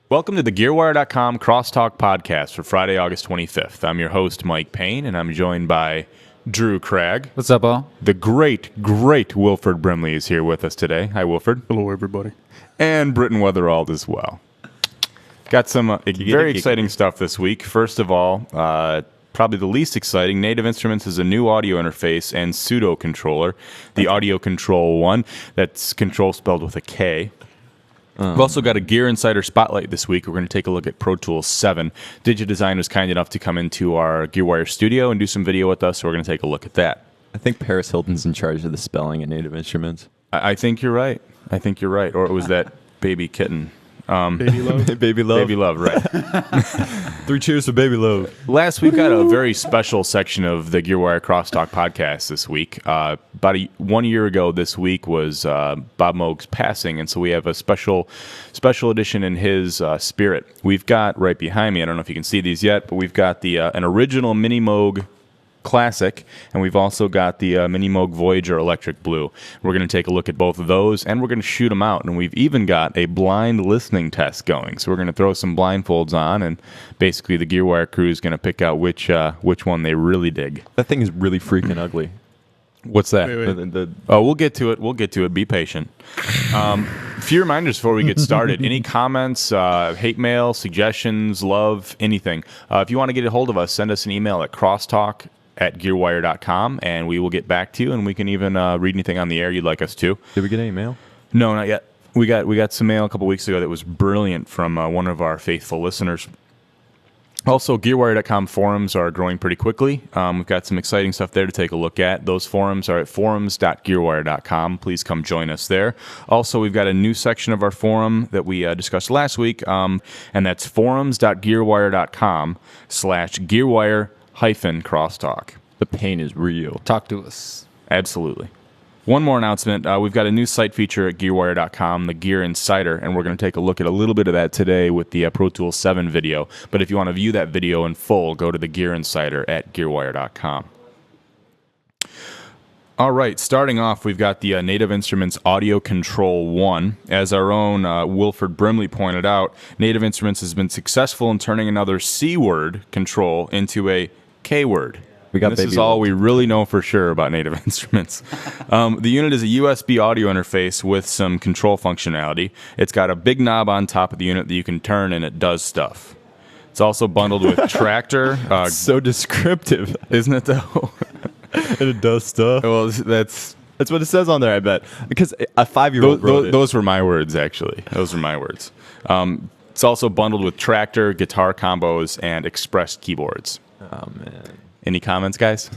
Welcome to the Gearwire.com Crosstalk podcast for Friday, August 25th. I'm your host, Mike Payne, and I'm joined by Drew Cragg. What's up, all? The great Wilford Brimley is here with us today. Hi, Wilford. Hello, everybody. And Britton Weatherald as well. Got some very exciting stuff this week. First of all, probably the least exciting, Native Instruments is a new audio interface and pseudo controller, the Audio Control one. That's control spelled with a K. We've also got a Gear Insider Spotlight this week. We're going to take a look at Pro Tools 7. Digidesign was kind enough to come into our Gearwire studio and do some video with us, so we're going to take a look at that. I think Paris Hilton's in charge of the spelling at Native Instruments. I think you're right. Or it was that baby kitten. Baby Love? Baby Love. Baby Love, right. 3 cheers for Baby Love. Last week, got a very special section of the Gearwire Crosstalk podcast this week. About 1 year ago this week was Bob Moog's passing, and so we have a special edition in his spirit. We've got right behind me, I don't know if you can see these yet, but we've got the an original Minimoog Classic, and we've also got the Minimoog Voyager Electric Blue. We're going to take a look at both of those, and we're going to shoot them out, and we've even got a blind listening test going. So we're going to throw some blindfolds on, and basically the Gearwire crew is going to pick out which one they really dig. That thing is really freaking ugly. What's that? Wait. Oh, we'll get to it. Be patient. A few reminders before we get started. Any comments, hate mail, suggestions, love, anything. If you want to get a hold of us, send us an email at crosstalk@gearwire.com, and we will get back to you, and we can even read anything on the air you'd like us to. Did we get any mail? No, not yet. We got some mail a couple weeks ago that was brilliant from one of our faithful listeners. Also, Gearwire.com forums are growing pretty quickly. We've got some exciting stuff there to take a look at. Those forums are at forums.gearwire.com. Please come join us there. Also, we've got a new section of our forum that we discussed last week, and that's forums.gearwire.com/Gearwire-crosstalk. The pain is real. Talk to us. Absolutely. One more announcement. We've got a new site feature at Gearwire.com, the Gear Insider, and we're going to take a look at a little bit of that today with the Pro Tools 7 video. But if you want to view that video in full, go to the Gear Insider at Gearwire.com. All right, starting off, we've got the Native Instruments Audio Control 1. As our own Wilford Brimley pointed out, Native Instruments has been successful in turning another C-word control into a K-word. This is all we really know for sure about Native Instruments. The unit is a USB audio interface with some control functionality. It's got a big knob on top of the unit that you can turn, and it does stuff. It's also bundled with Tractor. So descriptive. Isn't it, though? And it does stuff. Well, that's what it says on there, I bet. Because a 5-year-old wrote it. Those were my words, actually. Those were my words. It's also bundled with Tractor, guitar combos, and Express keyboards. Oh, man. Any comments, guys?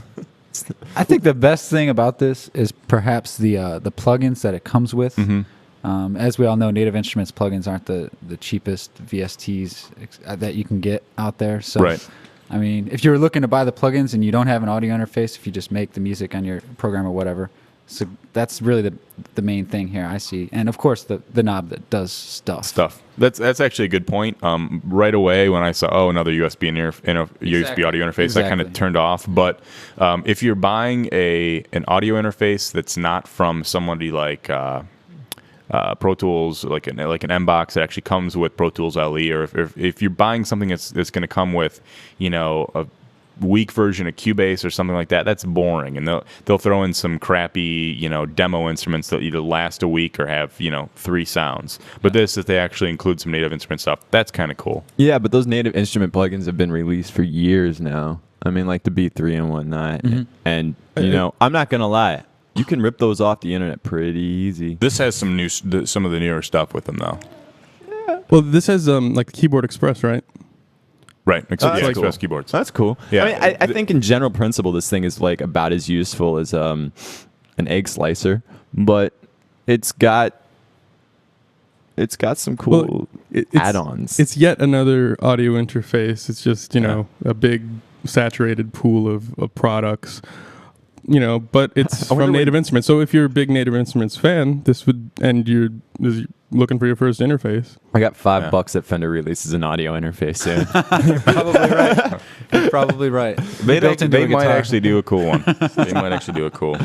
I think the best thing about this is perhaps the plugins that it comes with. Mm-hmm. As we all know, Native Instruments plugins aren't the cheapest VSTs that you can get out there. So, right. I mean, if you're looking to buy the plugins and you don't have an audio interface, if you just make the music on your program or whatever, so that's really the main thing here I see. And of course, the knob that does stuff. That's actually a good point. Right away when I saw another USB USB audio interface, I kind of turned off. But if you're buying an audio interface that's not from somebody like Pro Tools, like an M-Box that actually comes with Pro Tools LE, or if you're buying something that's going to come with, a weak version of Cubase or something like that, that's boring, and they'll throw in some crappy demo instruments that either last a week or have 3 sounds. But this, if they actually include some Native Instrument stuff, that's kind of cool. Yeah, but those Native Instrument plugins have been released for years now. I mean, like the B3 and whatnot. Mm-hmm. And I'm not gonna lie, you can rip those off the internet pretty easy. This has some of the newer stuff with them, though. Yeah. Well, this has like Keyboard Express, right? Right, Express cool. keyboards. That's cool. Yeah. I mean, I think in general principle, this thing is like about as useful as an egg slicer, but it's got some cool add-ons. It's yet another audio interface. It's just a big saturated pool of products. But it's from Native Instruments. So if you're a big Native Instruments fan, you're looking for your first interface. I got $5 that Fender releases an audio interface soon. You're probably right. You're probably right. They might actually do a cool one. They might actually do a cool.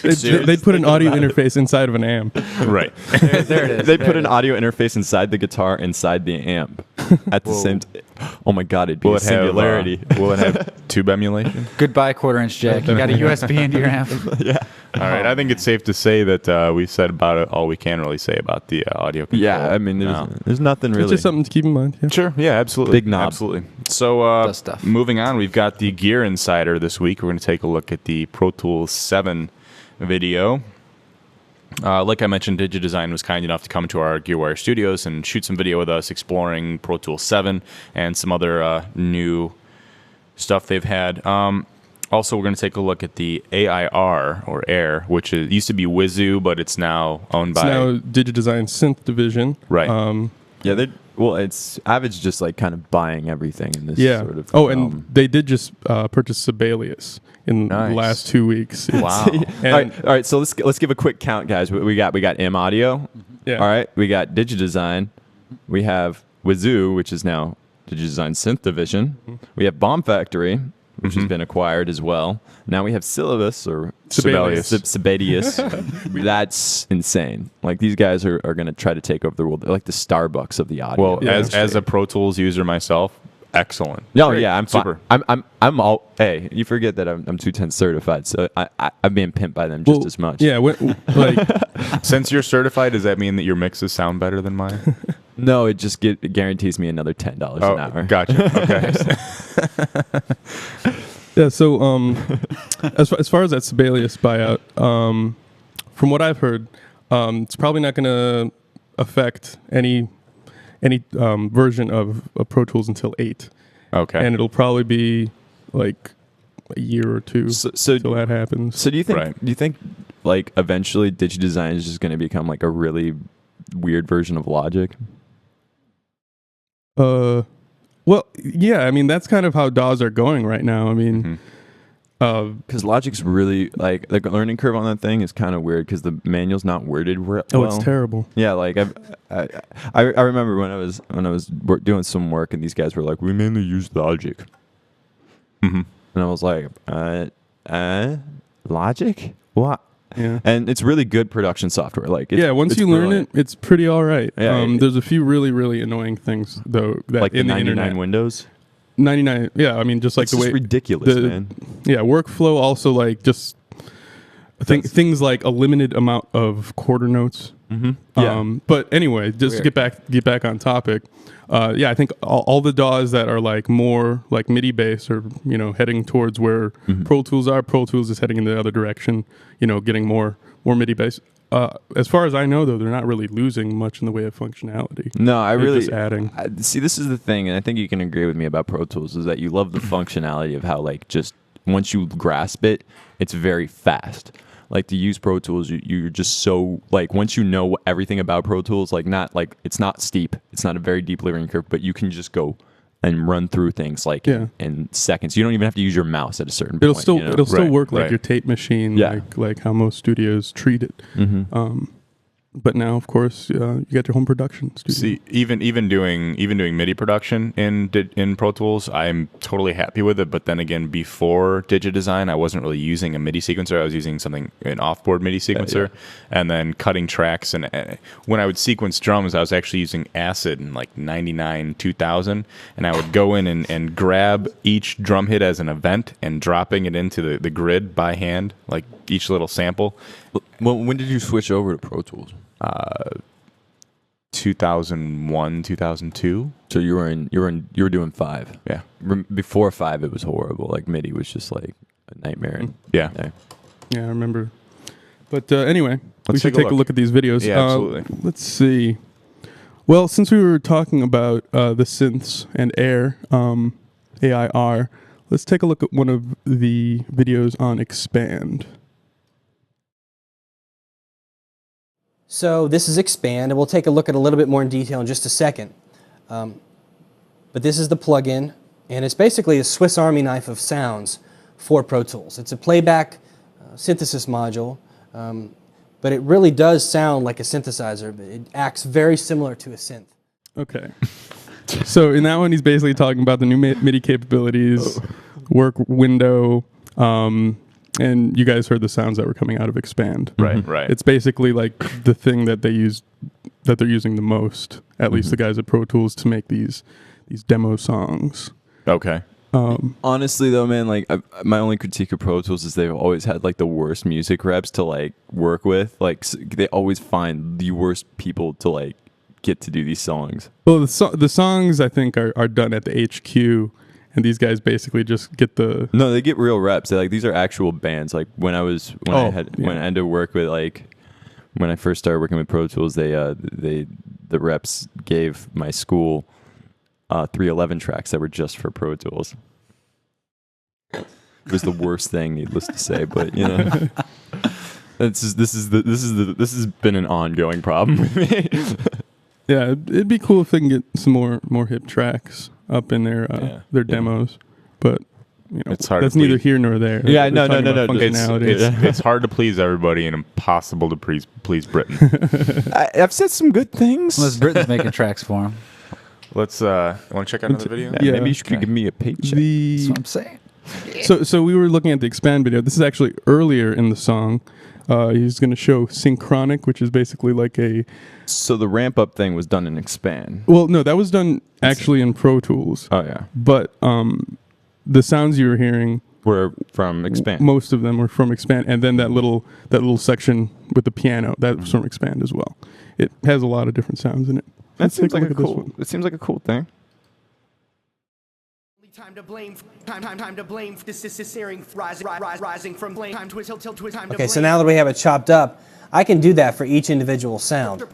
They put an audio interface inside of an amp. Right. There it is. They put an audio interface inside the guitar, inside the amp, at the same time. Oh my God, it'd be a singularity. Will it have tube emulation? Goodbye, quarter-inch jack. You got a USB into your amp. Yeah. All right. I think it's safe to say that we've said about it all we can really say about the audio control. Yeah, I mean, there's nothing really. It's just something to keep in mind. Yeah. Sure. Yeah, absolutely. Big knob. Absolutely. So Does stuff. moving on, we've got the Gear Insider this week. We're going to take a look at the Pro Tools 7 video. Like I mentioned, Digidesign was kind enough to come to our Gearwire studios and shoot some video with us exploring Pro Tools 7 and some other new stuff they've had. Also, we're going to take a look at the AIR, or AIR, which used to be Wizoo, but it's now owned by... It's now Digidesign Synth Division. Right. Yeah, it's Avid's just like kind of buying everything in this sort of. And they did just purchase Sibelius in the last 2 weeks. Wow. all right. So let's give a quick count, guys. We got M Audio. Yeah. All right. We got Digidesign. We have Wizoo, which is now Digidesign Synth Division. We have Bomb Factory, which has been acquired as well. Now we have Sibelius. That's insane. Like, these guys are going to try to take over the world. They're like the Starbucks of the audio. Well, as a Pro Tools user myself, excellent. No, Great. yeah, I'm super. I'm all. Hey, you forget that I'm 210 certified, so I'm being pimped by them just as much. Yeah, like Since you're certified, does that mean that your mixes sound better than mine? No, it just it guarantees me another $10 an hour. Gotcha. Okay. yeah. So as far as that Sibelius buyout, from what I've heard, it's probably not going to affect any version of Pro Tools until 8. Okay. And it'll probably be like a year or two until that happens. So do you think? Right. Do you think like eventually Digidesign is just going to become like a really weird version of Logic? Well, yeah. I mean, that's kind of how DAWs are going right now. I mean, because Logic's really like the learning curve on that thing is kind of weird because the manual's not worded well. Oh, it's terrible. Yeah, like I remember when I was doing some work and these guys were like, we mainly use Logic, and I was like, Logic, what? Yeah. And it's really good production software. Like, once you learn it, it's pretty all right. Yeah, there's a few really, really annoying things though that like in the the 99 internet. Windows. 99. Yeah, I mean, just like It's the just way ridiculous, man. Yeah, workflow also like just things like a limited amount of quarter notes. Yeah. But anyway, just to get back on topic. I think all the DAWs that are like more like MIDI based are heading towards where Pro Tools are. Pro Tools is heading in the other direction. Getting more MIDI based. As far as I know, though, they're not really losing much in the way of functionality. No, They're just adding. See, this is the thing, and I think you can agree with me about Pro Tools, is that you love the functionality of how, like, just once you grasp it, it's very fast. Like, to use Pro Tools, you're just so, like, once you know everything about Pro Tools, it's not steep. It's not a very deep learning curve, but you can just go and run through things in seconds. You don't even have to use your mouse at a certain point. It'll still work like right. your tape machine, Yeah. like how most studios treat it. But now, of course, you got your home production studio. See, even doing MIDI production in Pro Tools, I'm totally happy with it. But then again, before Digidesign, I wasn't really using a MIDI sequencer. I was using an off-board MIDI sequencer, and then cutting tracks. And when I would sequence drums, I was actually using Acid in like 99, 2000, and I would go in and grab each drum hit as an event and dropping it into the grid by hand, like each little sample. Well, when did you switch over to Pro Tools? 2001, 2002. So you were doing 5. Yeah. Before 5, it was horrible. Like, MIDI was just like a nightmare. Yeah. Yeah, I remember. But anyway, we Let's should take a take a look at these videos. Yeah, absolutely. Let's see. Well, since we were talking about the synths and AIR, let's take a look at one of the videos on Expand. So this is Expand, and we'll take a look at a little bit more in detail in just a second. But this is the plugin, and it's basically a Swiss Army knife of sounds for Pro Tools. It's a playback synthesis module, but it really does sound like a synthesizer, but it acts very similar to a synth. Okay. So in that one, he's basically talking about the new MIDI capabilities, work window, and you guys heard the sounds that were coming out of Expand. Right, right. It's basically like the thing that they're using the most, at least the guys at Pro Tools, to make these demo songs. Okay. Honestly, though, man, like my only critique of Pro Tools is they've always had like the worst music reps to like work with. Like they always find the worst people to like get to do these songs. Well, the songs I think are done at the HQ, and these guys basically just get the. No, they get real reps. They like these are actual bands. Like when I had to work with like when I first started working with Pro Tools, the reps gave my school 311 tracks that were just for Pro Tools. It was the worst thing, needless to say, but you know, this has been an ongoing problem with me. Yeah, it'd be cool if they can get some more hip tracks up in their demos, but you know, it's hard. That's neither here nor there. Yeah, They're no. functionality. It's hard to please everybody and impossible to please Britain. I've said some good things. Unless Britain's making tracks for him. Let's want to check out another video. Yeah. Maybe you should give me a paycheck. That's what I'm saying. So we were looking at the Expand video. This is actually earlier in the song. He's going to show synchronic, which is basically like a. So the ramp up thing was done in Expand. Well, no, that was done actually in Pro Tools. Oh yeah, but the sounds you were hearing were from Expand. Most of them were from Expand, and then that little section with the piano that was from Expand as well. It has a lot of different sounds in it. That seems like a cool. It seems like a cool thing. Time to blame. Time to blame. This is searing, rising from blame. Time to tilt. Time to Okay, so now that we have it chopped up, I can do that for each individual sound.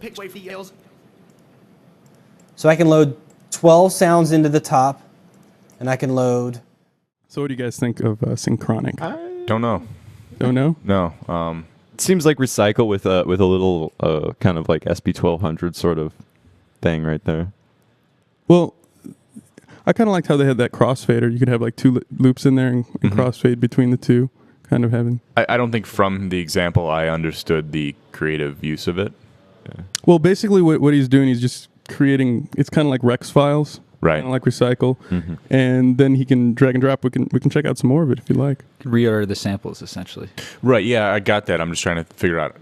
So I can load 12 sounds into the top, and I can load. So what do you guys think of synchronic? Don't know. Don't know? No. It seems like Recycle with a little kind of like SP1200 sort of thing right there. Well, I kind of liked how they had that crossfader. You could have like two loops in there and crossfade between the two, kind of having. I don't think from the example I understood the creative use of it. Yeah. Well, basically what he's doing, he's just creating. It's kind of like Rex files, Right. Kind of like Recycle, and then he can drag and drop. We can check out some more of it if you like. Reorder the samples essentially. Right. Yeah, I got that. I'm just trying to figure out.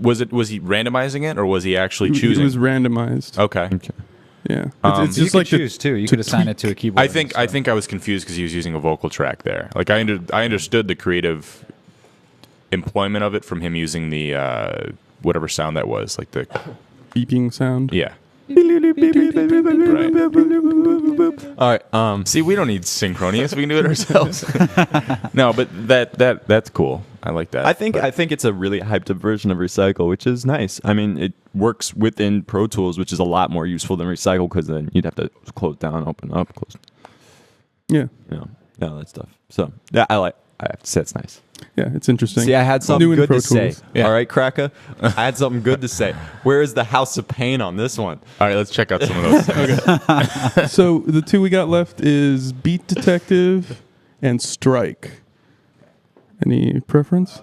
Was he randomizing it or was he actually choosing? It was randomized. Okay. Yeah, it's You just could like choose too. You Could assign it to a keyboard. I think I was confused because he was using a vocal track there. Like I understood the creative employment of it from him using the whatever sound that was, like the beeping sound. yeah. All right. See, we don't need Synchronious. We can do it ourselves. No, but that's cool. I like that. I think it's a really hyped up version of Recycle, which is nice. I mean, it works within Pro Tools, which is a lot more useful than Recycle because then you'd have to close down, open up, close. Yeah. That stuff. So yeah, I have to say it's nice. Yeah, it's interesting. See, I had something New in good Pro to say. Tools. Yeah. All right, Kraka. I had something good to say. Where is the House of Pain on this one? All right, let's check out some of those things. So the two we got left is Beat Detective and Strike. Any preference?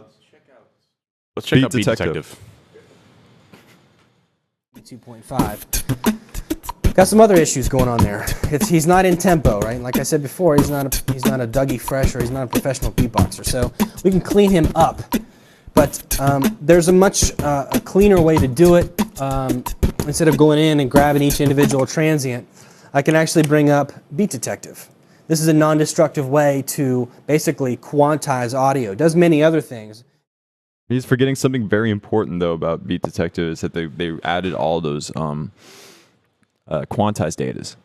Let's check Beat out Beat Detective. Detective. 2.5. Got some other issues going on there. He's not in tempo, right? Like I said before, he's not a Dougie Fresh or he's not a professional beatboxer. So we can clean him up, but there's a much a cleaner way to do it. Instead of going in and grabbing each individual transient, I can actually bring up Beat Detective. This is a non-destructive way to basically quantize audio. It does many other things. He's forgetting something very important though about Beat Detective is that they added all those quantized datas.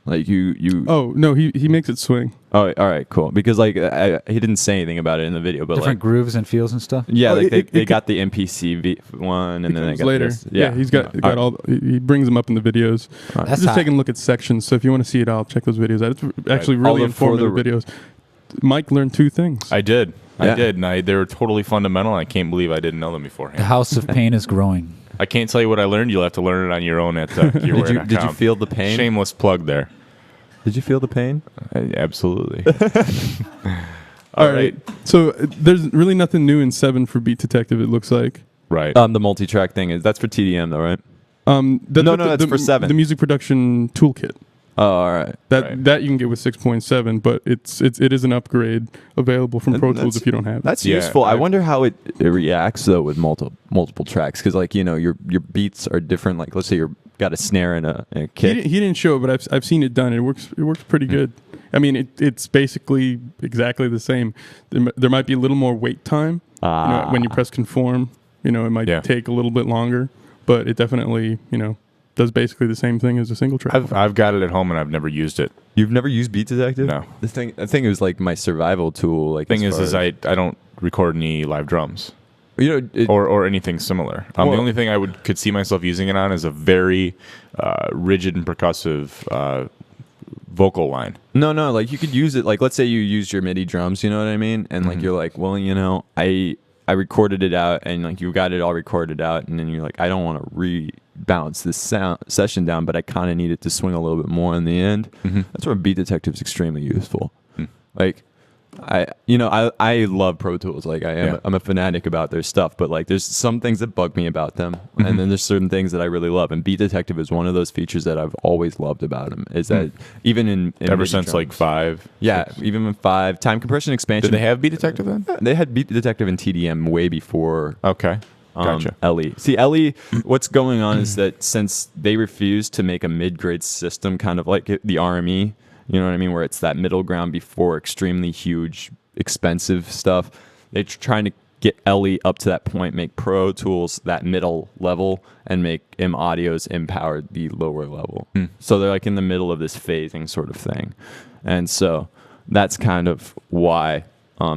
Like you. Oh no, he makes it swing. Oh, all right, cool. Because like he didn't say anything about it in the video, but different like grooves and feels and stuff. yeah, Oh, like they it got the MPC one, and then they got later. this. Yeah, he's got all. He brings them up in the videos. That's Just hot. taking a look at sections. So if you want to see it, I'll check those videos out. It's actually All really the for informative the- videos. Mike learned two things. I did, Yeah. and they were totally fundamental. And I can't believe I didn't know them beforehand. The House of Pain is growing. I can't tell you what I learned. You'll have to learn it on your own at Gearwire.com. Did you feel the pain? Shameless plug there. Did you feel the pain? Absolutely. All right. So there's really nothing new in 7 for Beat Detective. It looks like. Right. The multi-track thing that's for TDM though, right? No, that's for 7. The music production toolkit. Oh, all right. That you can get with 6.7, but it is an upgrade available from Pro Tools if you don't have it. That's useful. I wonder how it reacts though with multiple tracks, because like your beats are different. Like let's say you've got a snare and a kick. He didn't show it, but I've seen it done. It works pretty good. I mean, it's basically exactly the same. There might be a little more wait time when you press conform. It might take a little bit longer, but it definitely does basically the same thing as a single track. I've got it at home and I've never used it. You've never used Beat Detective? No. I think it was like my survival tool. Like Thing is I don't record any live drums. It, or anything similar. The only thing I could see myself using it on is a very rigid and percussive vocal line. No, like you could use it. Like let's say you used your MIDI drums, you know what I mean? And like you're like, well, I recorded it out, and like you got it all recorded out, and then you're like, I don't want to bounce this session down, but I kind of need it to swing a little bit more in the end. That's where Beat Detective is extremely useful. Like I love Pro Tools. Like I'm a fanatic about their stuff, but like there's some things that bug me about them, and then there's certain things that I really love. And Beat Detective is one of those features that I've always loved about them. Is that even in ever since drums, like 5, even with 5 time compression expansion. Did they have Beat Detective then? They had Beat Detective and TDM way before. Okay. Gotcha. LE. See, LE, what's going on is that since they refused to make a mid-grade system, kind of like the RME, you know what I mean, where it's that middle ground before extremely huge, expensive stuff, they're trying to get LE up to that point, make Pro Tools that middle level, and make M Audios M-powered the lower level. So they're like in the middle of this phasing sort of thing. And so that's kind of why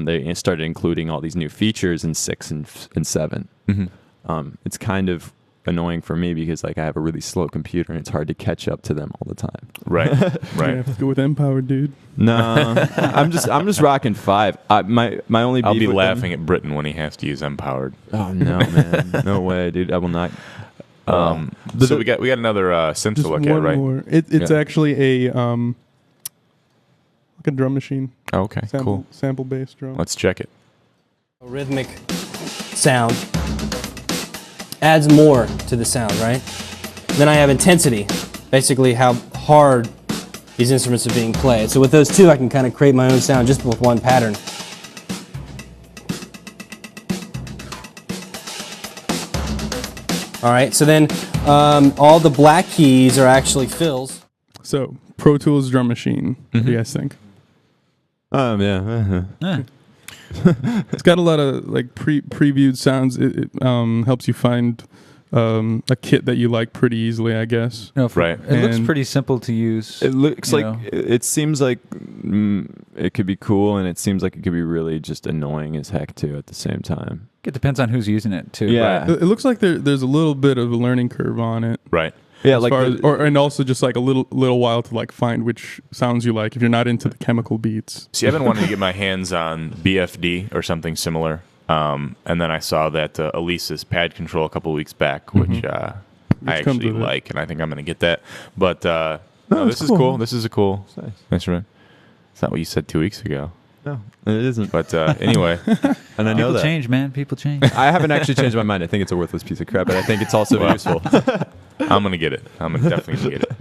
they started including all these new features in 6 and 7. It's kind of annoying for me because like I have a really slow computer and it's hard to catch up to them all the time. Right. You have to go with M-powered, dude. No, I'm just rocking 5. My only beef I'll be with laughing at Britton when he has to use M-powered. Oh no, man, no way, dude. I will not. So we got another synth to look at, right? More. It's actually a like a drum machine. Oh, okay, cool. Sample-based drum. Let's check it. A rhythmic sound adds more to the sound, right? Then I have intensity, basically how hard these instruments are being played. So with those two, I can kind of create my own sound just with one pattern. All right, so then all the black keys are actually fills. So Pro Tools drum machine. What do you guys think? It's got a lot of like previewed sounds. It helps you find a kit that you like pretty easily, I guess. Right. It looks pretty simple to use. It looks like it seems like it could be cool, and it seems like it could be really just annoying as heck too at the same time. It depends on who's using it too. Yeah. It looks like there's a little bit of a learning curve on it. Right. Yeah, and also just like a little while to like find which sounds you like if you're not into the chemical beats. See, I've been wanting to get my hands on BFD or something similar, and then I saw that Elise's pad control a couple of weeks back, which I actually like, and I think I'm going to get that. But this is cool. This is a cool instrument. It's not what you said 2 weeks ago. No, it isn't. But anyway, and I know People change, man. People change. I haven't actually changed my mind. I think it's a worthless piece of crap, but I think it's also useful. I'm gonna get it. I'm definitely gonna get it.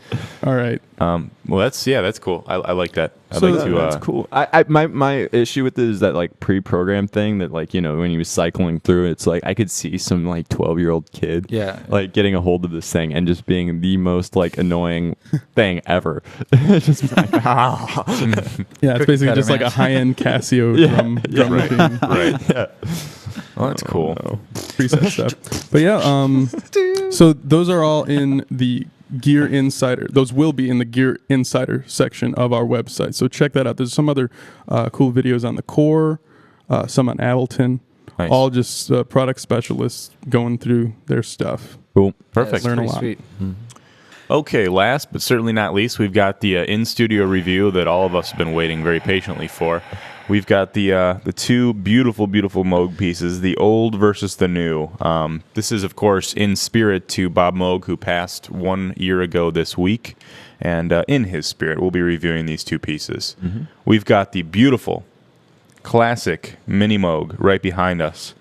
All right. Well, that's cool. I like that. That's cool. My issue with it is that like pre-programmed thing that like when he was cycling through, it's like I could see some like 12-year-old kid like getting a hold of this thing and just being the most like annoying thing ever. Just like, yeah, it's basically just like a high-end Casio drum machine. Right. Yeah. Well, that's cool. No. Preset stuff. But yeah, so those are all in the Gear Insider. Those will be in the Gear Insider section of our website. So check that out. There's some other cool videos on the Core, some on Ableton. Nice. All just product specialists going through their stuff. Cool. Perfect. Yeah, Learn a lot. Sweet. Okay, last but certainly not least, we've got the in-studio review that all of us have been waiting very patiently for. We've got the two beautiful, beautiful Moog pieces, the old versus the new. This is, of course, in spirit to Bob Moog, who passed 1 year ago this week. And in his spirit, we'll be reviewing these two pieces. We've got the beautiful, classic Minimoog right behind us.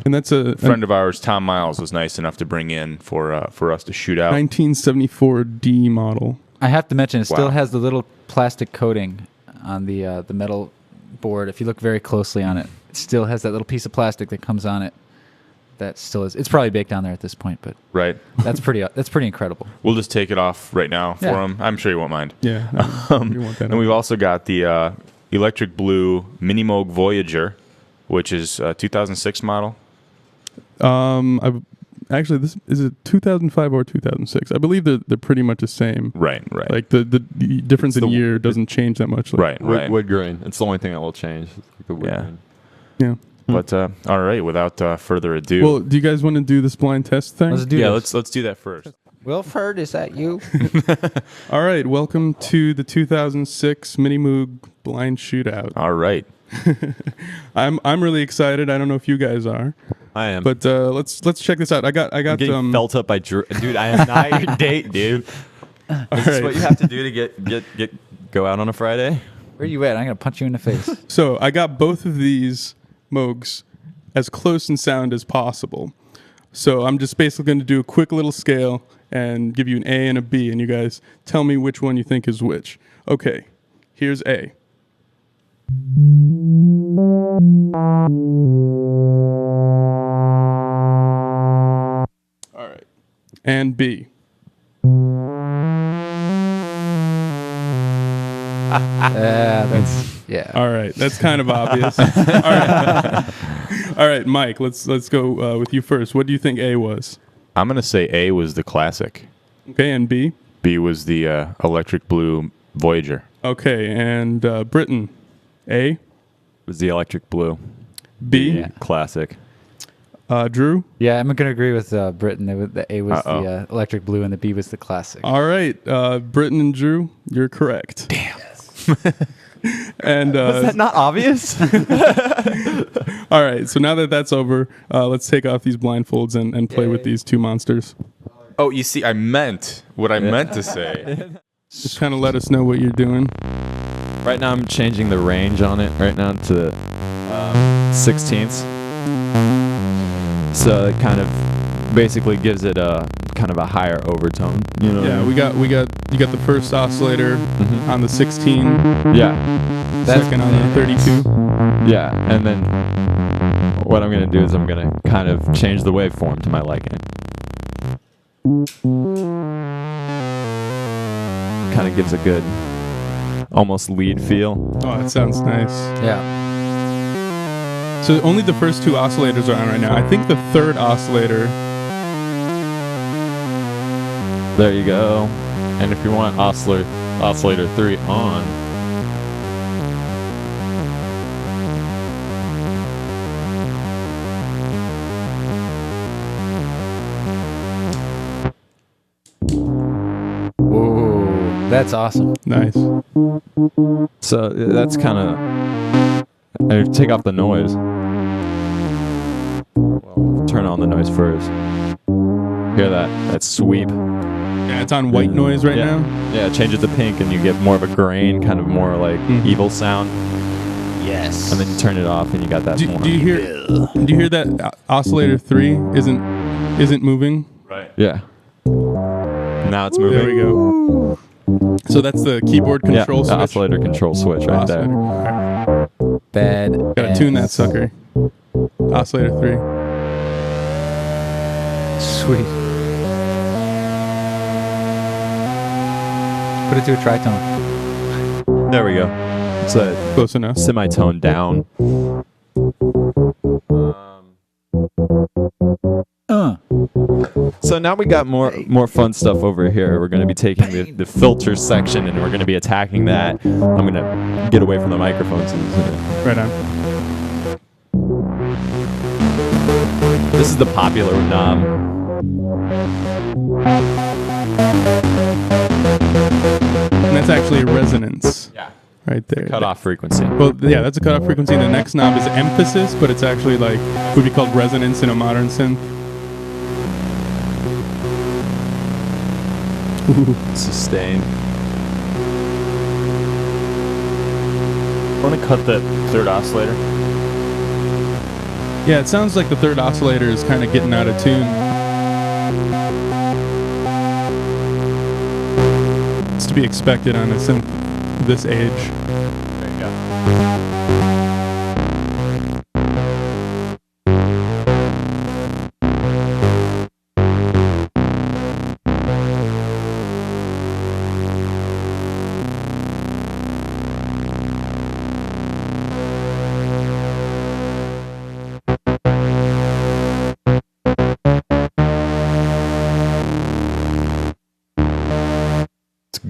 And that's a friend of ours, Tom Miles, was nice enough to bring in for us to shoot out. 1974 D model. I have to mention, it still Wow. has the little plastic coating on the metal board. If you look very closely on it, it still has that little piece of plastic that comes on it. That still is. It's probably baked on there at this point, but Right. that's pretty incredible. We'll just take it off right now for Yeah. him. I'm sure you won't mind. Yeah. You want that And we've also got the Electric Blue Minimoog Voyager, which is a 2006 model. Actually, this is it 2005 or 2006. I believe they're pretty much the same. Right. Like the difference It's in the- year doesn't change that much. Like, Right. Wood grain. It's the only thing that will change. The wood Yeah. grain. Yeah. But all right, without further ado, Well, do you guys want to do this blind test thing? Let's do yeah, this. let's do that first. Wilford, is that you? All right. Welcome to the 2006 Minimoog blind shootout. All right. I'm really excited. I don't know if you guys are, I am. but let's check this out. I got I'm getting felt up by Drew. Dude, I am not your date, dude. Is this right. what you have to do to get go out on a Friday? Where you at? I'm gonna punch you in the face. So I got both of these Moogs as close in sound as possible. So I'm just basically going to do a quick little scale and give you an A and a B, and you guys tell me which one you think is which. Okay, here's A. All right, and B. Yeah. All right, that's kind of obvious. All right, all right, Mike. Let's go with you first. What do you think A was? I'm gonna say A was the classic. Okay, and B. B was the Electric Blue Voyager. Okay, and Britain. A. It was the Electric Blue. B. Yeah. Classic. Drew. Yeah, I'm gonna agree with Britain. The A was Uh-oh. the Electric Blue and the B was the classic. All right, Britain and Drew, you're correct. Damn. And Is that not obvious? all right, so now that that's over, let's take off these blindfolds and play with these two monsters. Oh, you see, I meant what I meant to say. Just kind of let us know what you're doing. Right now, I'm changing the range on it right now to the 16ths. So it kind of basically gives it a kind of a higher overtone. You know? Yeah, you got the first oscillator Mhm. on the 16, Yeah, second on the 32. yeah. And then what I'm gonna do is I'm gonna kind of change the waveform to my liking. Kind of gives a good, almost lead feel. Oh, that sounds nice. Yeah. So only the first two oscillators are on right now. I think the third oscillator. There you go. And if you want oscillator 3 on, Whoa, that's awesome. Nice. so that's kind of. Take off the noise. Well, turn on the noise first. Hear that sweep. Yeah, it's on white noise right Yeah. now. Yeah, change it to pink and you get more of a grain, kind of more like evil sound. Yes. And then you turn it off and you got that more. Do you hear that oscillator 3 isn't moving? Right. Yeah. Now it's moving. There we go. So that's the keyboard control the switch. oscillator control switch right there. Oscillator. Bad. Gotta tune that sucker. Oscillator 3. Sweet. Put it to a tritone. There we go. It's a Close enough. semitone down. So now we got more fun stuff over here. We're going to be taking the filter section and we're going to be attacking that. I'm going to get away from the microphones. Right on. This is the popular knob. And that's actually a resonance. Yeah. Right there. Cutoff frequency. Well, yeah, that's a cutoff frequency. The next knob is emphasis, but it's actually like would be called resonance in a modern synth. Sustain. Want to cut that third oscillator? Yeah, it sounds like the third oscillator is kind of getting out of tune. It's to be expected on a synth this age. There you go.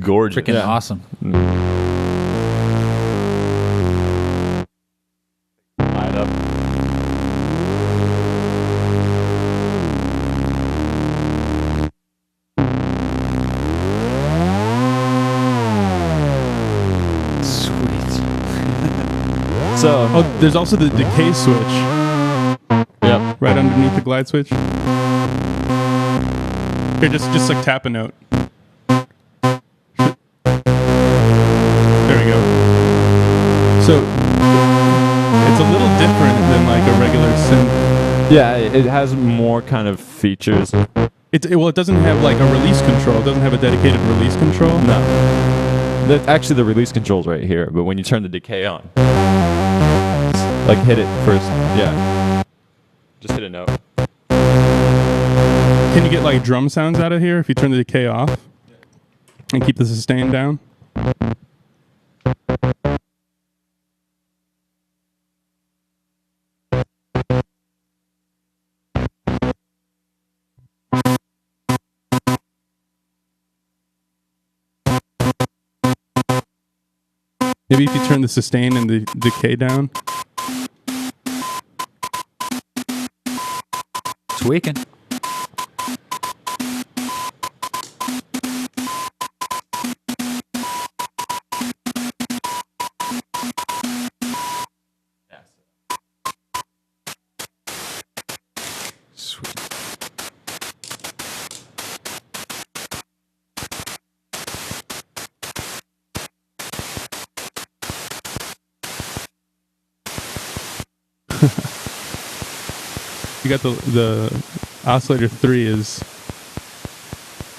Gorgeous. Freaking awesome. Light up. Sweet. So, Oh, there's also the decay switch yep. right underneath the glide switch. Here, just like tap a note. There we go. So it's a little different than like a regular synth. Yeah, it has more kind of features. It doesn't have like a release control. It doesn't have a dedicated release control. No. Actually, the release control's right here, but when you turn the decay on, like hit it first. Yeah. Just hit a note. Can you get like drum sounds out of here if you turn the decay off and keep the sustain down? Maybe if you turn the sustain and the decay down. Tweaking. Sweet. You got the oscillator 3 is,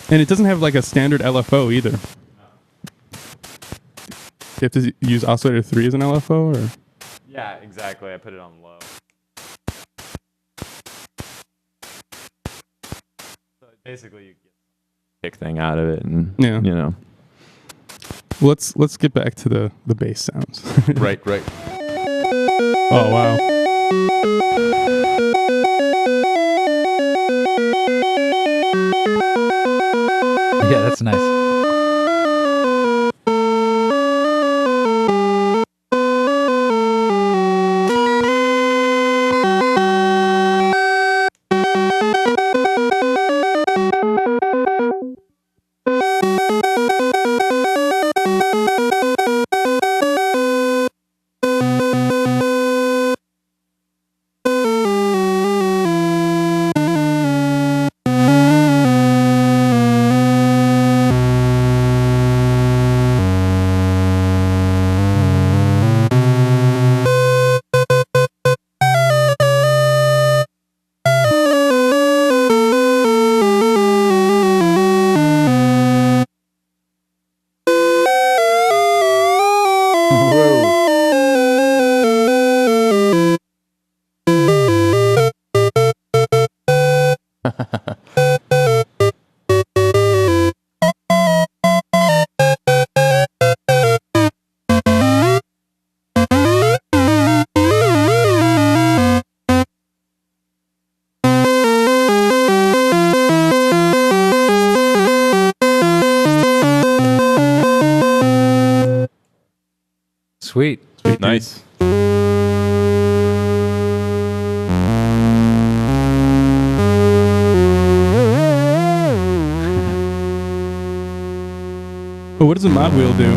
and it doesn't have like a standard LFO either. You have to use oscillator 3 as an LFO, or? Yeah, exactly. I put it on low. So basically, you get a kick thing out of it, and Yeah. you know. Let's get back to the bass sounds. Right. Oh wow. Yeah, that's nice. Sweet. Nice. But what does the mod wheel do?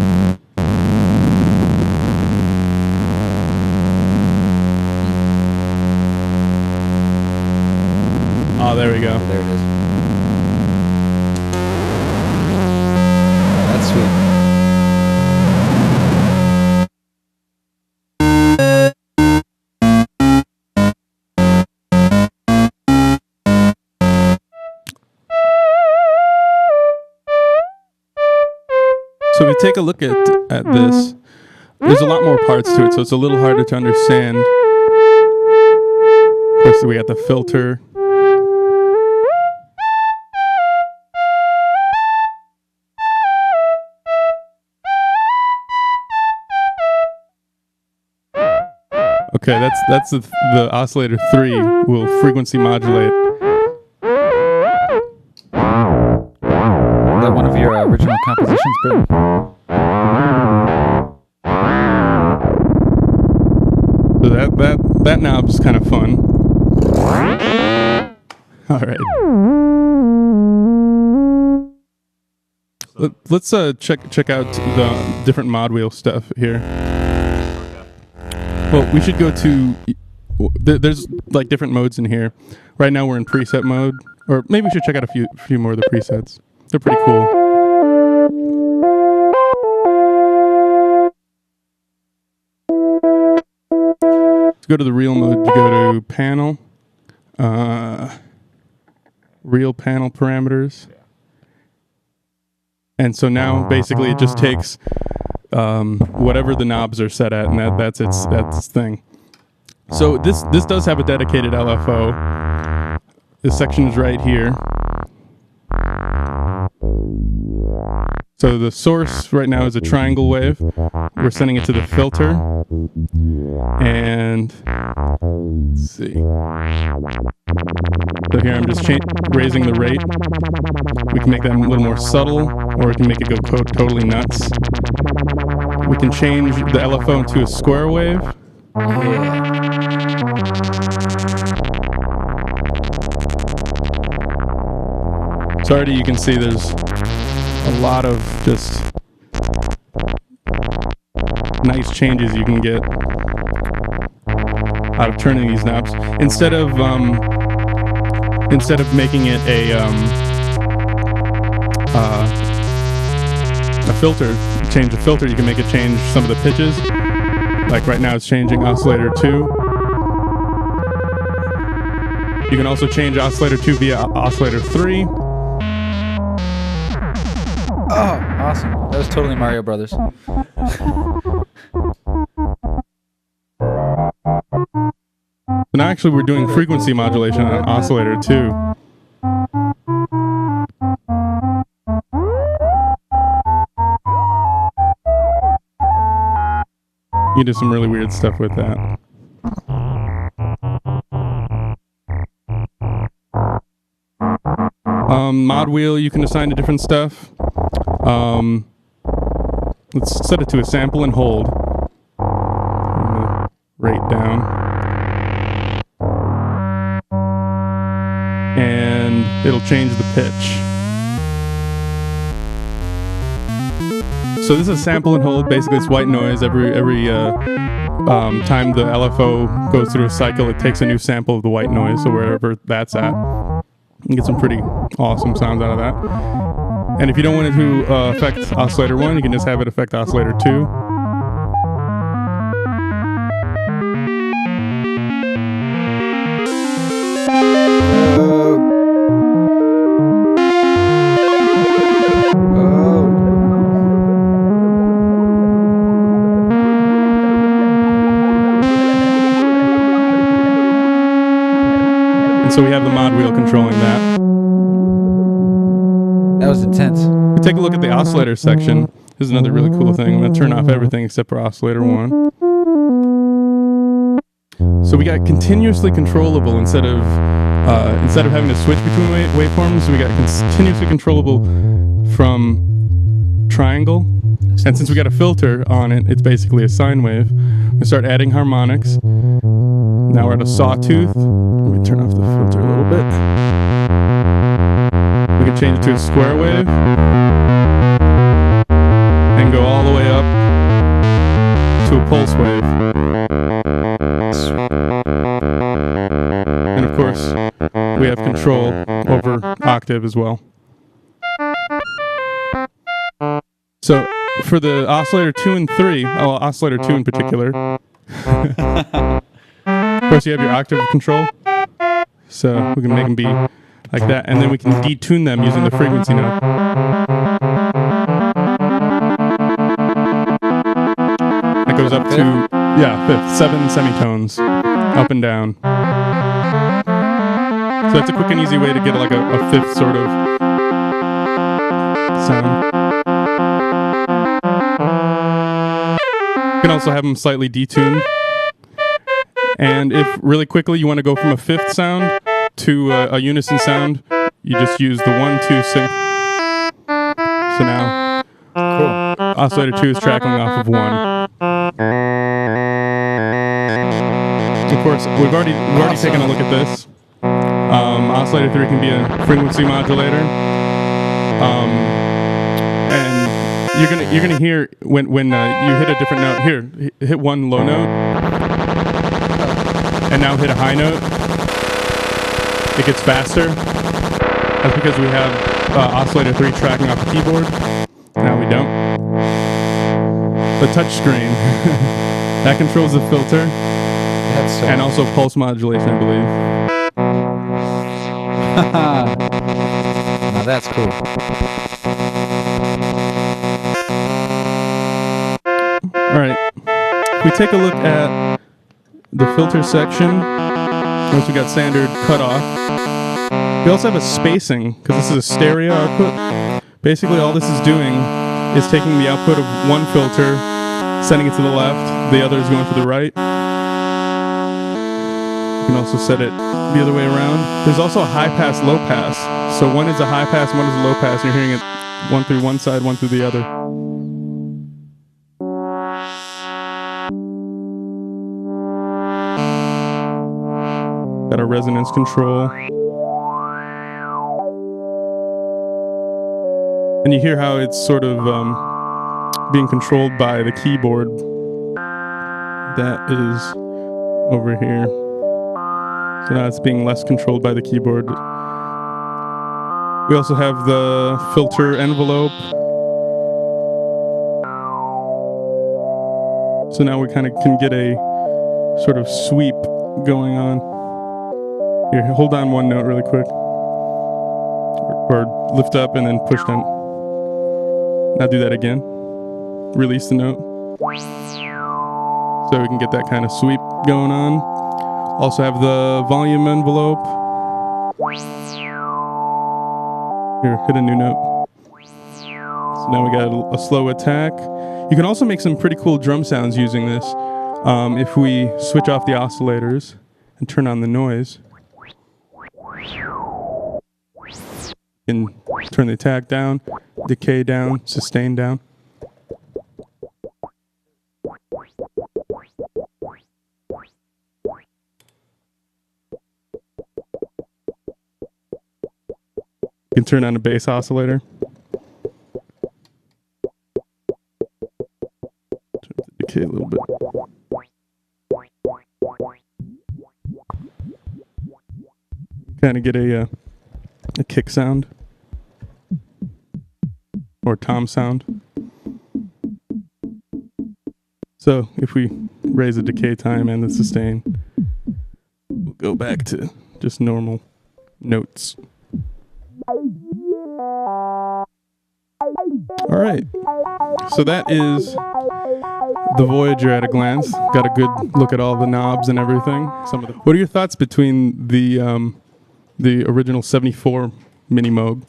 Oh, there we go. There it is. That's sweet. So if we take a look at this, there's a lot more parts to it, so it's a little harder to understand. Of course, we got the filter. Okay, that's the oscillator 3 will frequency modulate. Is that one of your original compositions, Britton? So that knob's kind of fun. All right. Let's check out the different mod wheel stuff here. Well, we should go to. There's like different modes in here. Right now we're in preset mode, or maybe we should check out a few more of the presets. They're pretty cool. Let's go to the real mode. You go to panel, real panel parameters, and so now basically it just takes whatever the knobs are set at, and that's its thing. So this does have a dedicated LFO. This section is right here. So the source right now is a triangle wave. We're sending it to the filter. And let's see. So here I'm just raising the rate. We can make that a little more subtle, or we can make it go totally nuts. We can change the LFO into a square wave. So already you can see there's a lot of just nice changes you can get out of turning these knobs. Instead of making it a filter, change the filter, you can make it change some of the pitches. Like right now it's changing oscillator 2. You can also change oscillator 2 via oscillator 3. Oh, awesome. That was totally Mario Brothers. And actually we're doing frequency modulation on oscillator 2. You do some really weird stuff with that. Mod wheel, you can assign to different stuff. Let's set it to a sample and hold. Rate down. And it'll change the pitch. So this is sample and hold. Basically, it's white noise. Every time the LFO goes through a cycle, it takes a new sample of the white noise. So wherever that's at, you get some pretty awesome sounds out of that. And if you don't want it to affect oscillator 1, you can just have it affect oscillator 2. So we have the mod wheel controlling that. That was intense. We take a look at the oscillator section. This is another really cool thing. I'm going to turn off everything except for oscillator 1. So we got continuously controllable instead of having to switch between waveforms. We got continuously controllable from triangle. And since we got a filter on it, it's basically a sine wave. We start adding harmonics. Now we're at a sawtooth. Let me turn off the filter a little bit. We can change it to a square wave and go all the way up to a pulse wave. And of course, we have control over octave as well. So for the oscillator 2 and 3, oscillator 2 in particular, of course you have your octave control, so we can make them be like that, and then we can detune them using the frequency knob. goes up to, fifth, 7 semitones, up and down. So that's a quick and easy way to get like a fifth sort of sound. You can also have them slightly detuned. And if really quickly you want to go from a fifth sound to a unison sound, you just use the 1, 2 sync. So now, oscillator 2 is tracking off of 1. Of course, we've already taken a look at this. Oscillator 3 can be a frequency modulator, and you're gonna hear when you hit a different note. Here, hit one low note, and now hit a high note. It gets faster. That's because we have oscillator 3 tracking off the keyboard. Now we don't. The touch screen that controls the filter and also pulse modulation, I believe. Now that's cool. All right. If we take a look at the filter section, once we got standard cutoff, we also have a spacing because this is a stereo output. Basically, all this is doing is taking the output of one filter, sending it to the left, the other is going to the right. You can also set it the other way around. There's also a high pass, low pass. So one is a high pass, one is a low pass. You're hearing it one through one side, one through the other. Got a resonance control. And you hear how it's sort of being controlled by the keyboard. That is over here. So now it's being less controlled by the keyboard. We also have the filter envelope. So now we kind of can get a sort of sweep going on. Here, hold on one note really quick. Or lift up and then push down. Now do that again. Release the note. So we can get that kind of sweep going on. Also have the volume envelope. Here, hit a new note. So now we got a slow attack. You can also make some pretty cool drum sounds using this. If we switch off the oscillators and turn on the noise, and turn the attack down, decay down, sustain down. You can turn on a bass oscillator. Turn the decay a little bit. Kind of get a kick sound. Or tom sound. So if we raise the decay time and the sustain, we'll go back to just normal notes. All right. So that is the Voyager at a glance. Got a good look at all the knobs and everything. What are your thoughts between the original 74 Minimoog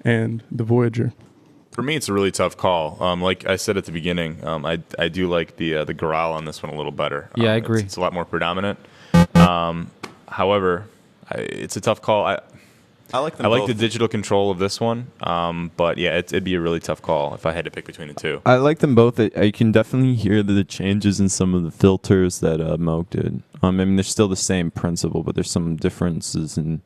and the Voyager? For me, it's a really tough call. Like I said at the beginning, I do like the growl on this one a little better. Yeah, I agree. It's a lot more predominant. However, it's a tough call. I like them I like both. the digital control of this one, but yeah, it'd be a really tough call if I had to pick between the two. I like them both. I can definitely hear the changes in some of the filters that Moog did. I mean, they're still the same principle, but there's some differences in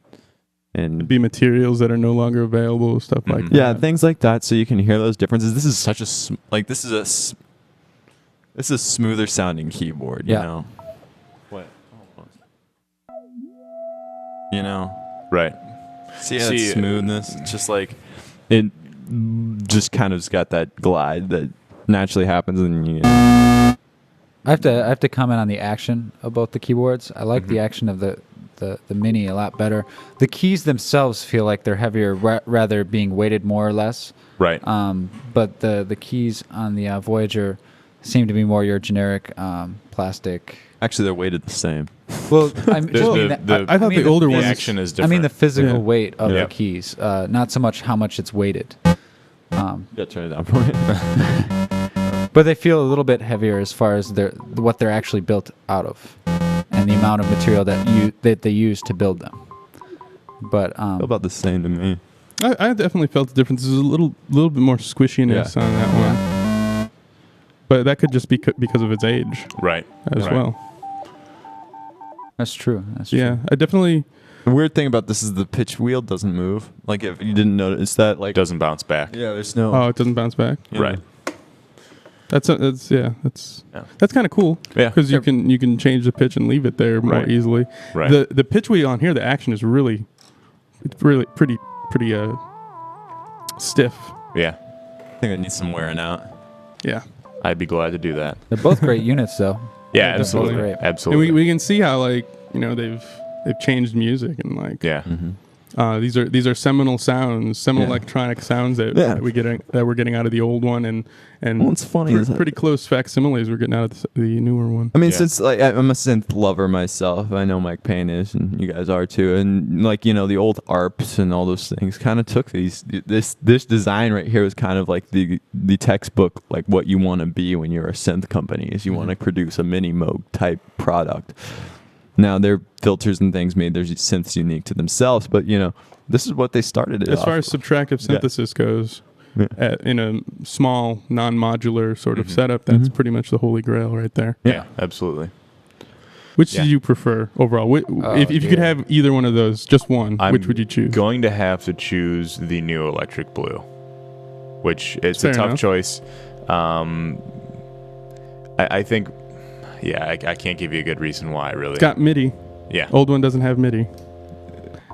Be materials that are no longer available, stuff like that. Yeah, things like that. So you can hear those differences. This is such a this is a smoother sounding keyboard. You know. What? You know. Right. See that smoothness? It's just like it just kind of got that glide that naturally happens, and you. I have to comment on the action of both the keyboards. I like the action of the Mini a lot better. The keys themselves feel like they're heavier, rather being weighted more or less. Right. But the keys on the Voyager seem to be more your generic plastic. Actually, they're weighted the same. Well, I thought the older ones. action is I different. mean the physical Yeah. weight of Yeah. the keys, not so much how much it's weighted. Yeah, turn it down for me. But they feel a little bit heavier as far as what they're actually built out of, and the amount of material that they use to build them. But About the same to me. I definitely felt the difference. There's a little bit more squishiness on that one, but that could just be because of its age right. as Right. well. that's true. That's Yeah, true. I definitely. The weird thing about this is the pitch wheel doesn't move. Like if you didn't notice that, like Doesn't bounce back. yeah, there's no. Oh, it doesn't bounce back. Right. That's Yeah. kind of cool. Yeah. because you can change the pitch and leave it there more Right. easily. Right. The pitch wheel on here, the action is really pretty stiff. Yeah. I think it needs some wearing out. Yeah, I'd be glad to do that. They're both great units, though. Yeah, They're both absolutely. great. Absolutely. and we can see how they've changed music and yeah. these are seminal sounds, seminal Yeah. electronic sounds that Yeah. we're getting out of the old one, and Well, it's funny is that- pretty close facsimiles we're getting out of the newer one. I mean, Yeah. since like I'm a synth lover myself, I know Mike Payne is, and you guys are too. And like the old ARPs and all those things kind of took this design right here was kind of like the textbook, like what you want to be when you're a synth company is you want to produce a Minimoog type product. Now their filters and things made their synths unique to themselves, but this is what they started it As off. far as subtractive synthesis goes, Yeah. in a small, non-modular sort of setup, that's pretty much the holy grail right there. Yeah. Absolutely. Which Yeah. do you prefer overall? If you could dear. have either one of those, just one, I'm which would you choose? Going to have to choose the new Electric Blue, which it's Fair a tough enough. choice. I think, I can't give you a good reason why, really. It's got MIDI. Yeah. Old one doesn't have MIDI.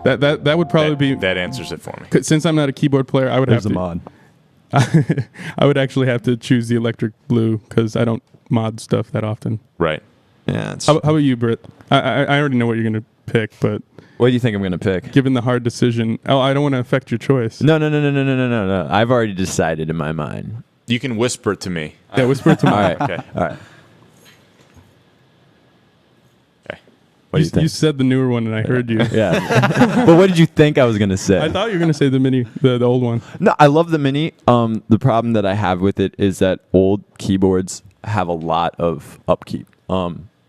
That would probably be that answers it for me. since I'm not a keyboard player. I would There's have a to mod. I would actually have to choose the Electric Blue because I don't mod stuff that often. Right. Yeah. It's, How about you, Britt? I already know what you're gonna pick, but what do you think I'm gonna pick? given the hard decision, I don't want to affect your choice. No. I've already decided in my mind. You can whisper it to me. Yeah, whisper it to me. All right. Okay. All right. Okay. What do you think? You said the newer one, and I heard you. Yeah. But what did you think I was gonna say? I thought you were gonna say the mini, the old one. No, I love the Mini. The problem that I have with it is that old keyboards have a lot of upkeep.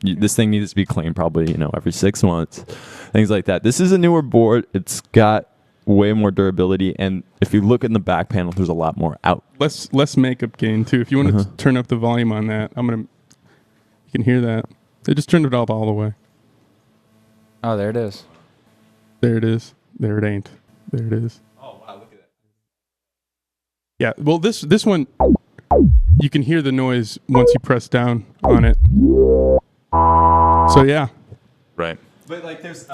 This thing needs to be cleaned probably every 6 months, things like that. This is a newer board. It's got way more durability, and if you look in the back panel, there's a lot more out. Less makeup gain too. If you want to turn up the volume on that, you can hear that. They just turned it up all the way. Oh, there it is. There it is. There it ain't. There it is. Oh wow, look at that. Yeah. Well, this one, you can hear the noise once you press down on it. So yeah. Right. But like, there's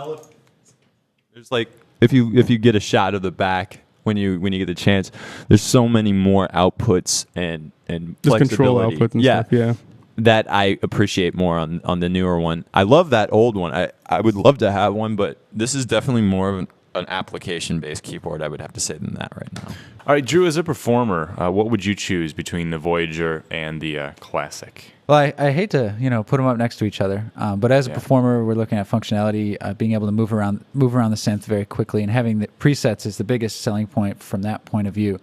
like if you get a shot of the back when you get the chance, there's so many more outputs and Just control flexibility. output and yeah, stuff. Yeah. that I appreciate more on the newer one. I love that old one. I would love to have one, but this is definitely more of an application-based keyboard, I would have to say, than that right now. All right, Drew, as a performer, what would you choose between the Voyager and the Classic? Well, I hate to put them up next to each other, but as a performer, we're looking at functionality, being able to move around the synth very quickly, and having the presets is the biggest selling point from that point of view.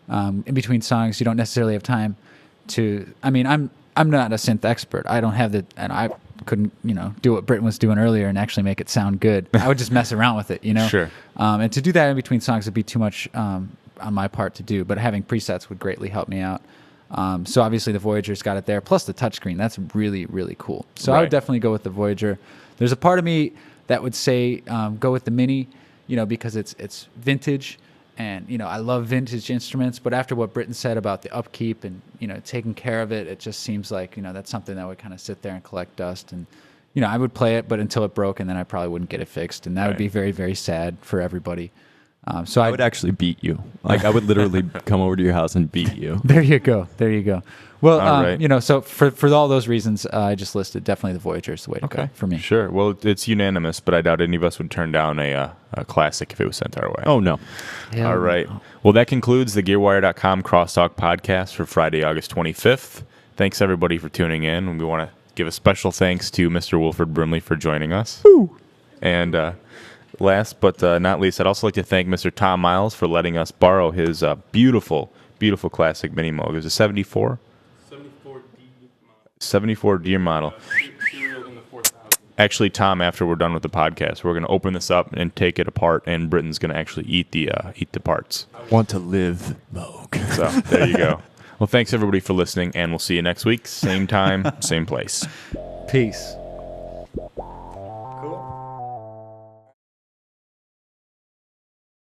In between songs, you don't necessarily have time to. I mean, I'm not a synth expert. I don't have and I couldn't do what Britton was doing earlier and actually make it sound good. I would just mess around with it, Sure. And to do that in between songs would be too much on my part to do. But having presets would greatly help me out. So obviously the Voyager's got it there, plus the touchscreen. That's really, really cool. So I Right. would definitely go with the Voyager. There's a part of me that would say go with the Mini, because it's vintage, and I love vintage instruments. But after what Britton said about the upkeep and taking care of it, it just seems like that's something that would kind of sit there and collect dust. And I would play it, but until it broke, and then I probably wouldn't get it fixed, and that would be very, very sad for everybody. So I would actually beat you. Like, I would literally come over to your house and beat you. There you go. There you go. Well, All right. So for all those reasons, I just listed definitely the Voyager is the way to go for me. Sure. Well, it's unanimous, but I doubt any of us would turn down a Classic if it was sent our way. Oh, no. Hell All right. no. Well, that concludes the Gearwire.com Crosstalk podcast for Friday, August 25th. thanks everybody for tuning in. And we want to give a special thanks to Mr. Wilford Brimley for joining us. And last but not least, I'd also like to thank Mr. Tom Miles for letting us borrow his beautiful, beautiful classic Minimoog. It was a 74? 74D model. Actually, Tom, after we're done with the podcast, we're going to open this up and take it apart, and Britton's going to actually eat the parts. I want to live, Moog. So there you go. Well, thanks everybody for listening, and we'll see you next week. Same time, same place. Peace.